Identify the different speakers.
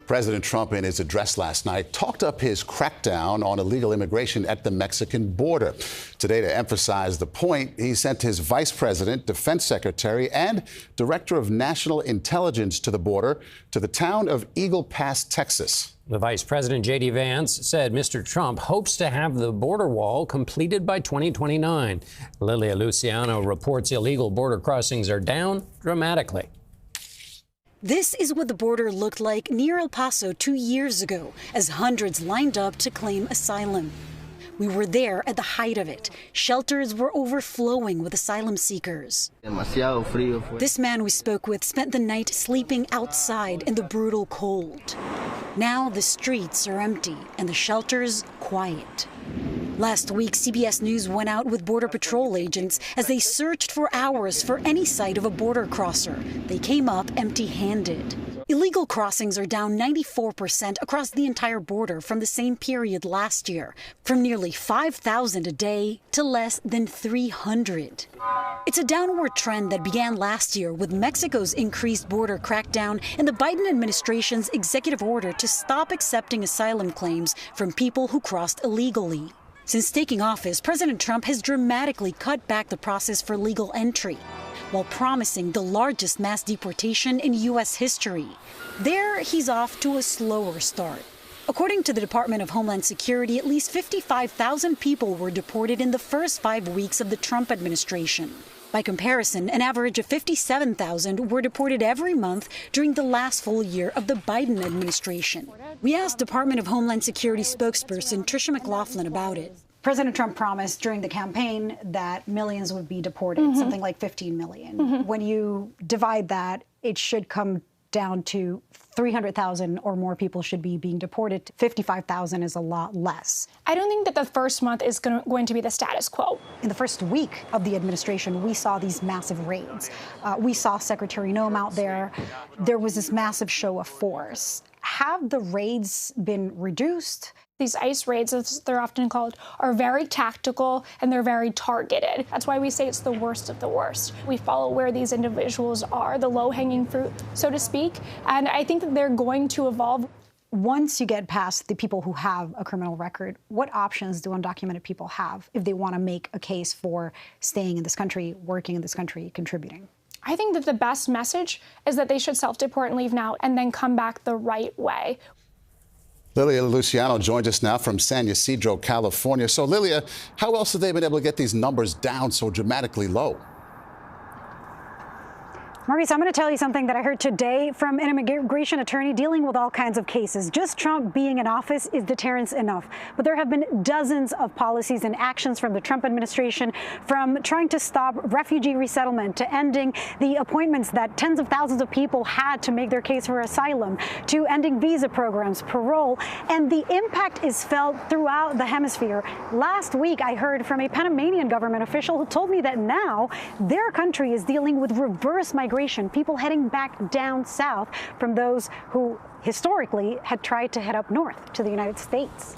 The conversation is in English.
Speaker 1: President Trump, in his address last night, talked up his crackdown on illegal immigration at the Mexican border. Today, to emphasize the point, he sent his vice president, defense secretary, and director of national intelligence to the border, to the town of Eagle Pass, Texas.
Speaker 2: The Vice President JD Vance said Mr. Trump hopes to have the border wall completed by 2029. Lilia Luciano reports illegal border crossings are down dramatically.
Speaker 3: This is what the border looked like near El Paso 2 years ago, as hundreds lined up to claim asylum. We were there at the height of it. Shelters were overflowing with asylum seekers. This man we spoke with spent the night sleeping outside in the brutal cold. Now the streets are empty and the shelters quiet. Last week, CBS News went out with Border Patrol agents as they searched for hours for any sight of a border crosser. They came up empty-handed. Illegal crossings are down 94% across the entire border from the same period last year, from nearly 5,000 a day to less than 300. It's a downward trend that began last year with Mexico's increased border crackdown and the Biden administration's executive order to stop accepting asylum claims from people who crossed illegally. Since taking office, President Trump has dramatically cut back the process for legal entry, while promising the largest mass deportation in U.S. history. There, he's off to a slower start. According to the Department of Homeland Security, at least 55,000 people were deported in the first 5 weeks of the Trump administration. By comparison, an average of 57,000 were deported every month during the last full year of the Biden administration. We asked Department of Homeland Security spokesperson Tricia McLaughlin about it.
Speaker 4: President Trump promised during the campaign that millions would be deported, something like 15 million. When you divide that, it should come down to 300,000 or more people should be being deported. 55,000 is a lot less.
Speaker 5: I don't think that the first month is going to be the status quo.
Speaker 4: In the first week of the administration, we saw these massive raids. We saw Secretary Noem out there. There was this massive show of force. Have the raids been reduced?
Speaker 5: These ICE raids, as they're often called, are very tactical and they're very targeted. That's why we say it's the worst of the worst. We follow where these individuals are, the low-hanging fruit, so to speak, and I think that they're going to evolve.
Speaker 4: Once you get past the people who have a criminal record, what options do undocumented people have if they want to make a case for staying in this country, working in this country, contributing?
Speaker 5: I think that the best message is that they should self-deport and leave now and then come back the right way.
Speaker 1: Lilia Luciano joins us now from San Ysidro, California. So, Lilia, how else have they been able to get these numbers down so dramatically low?
Speaker 4: Maurice, I'm going to tell you something that I heard today from an immigration attorney dealing with all kinds of cases. Just Trump being in office is deterrence enough. But there have been dozens of policies and actions from the Trump administration, from trying to stop refugee resettlement to ending the appointments that tens of thousands of people had to make their case for asylum, to ending visa programs, parole. And the impact is felt throughout the hemisphere. Last week, I heard from a Panamanian government official who told me that now their country is dealing with reverse migration. People heading back down south from those who historically had tried to head up north to the United States.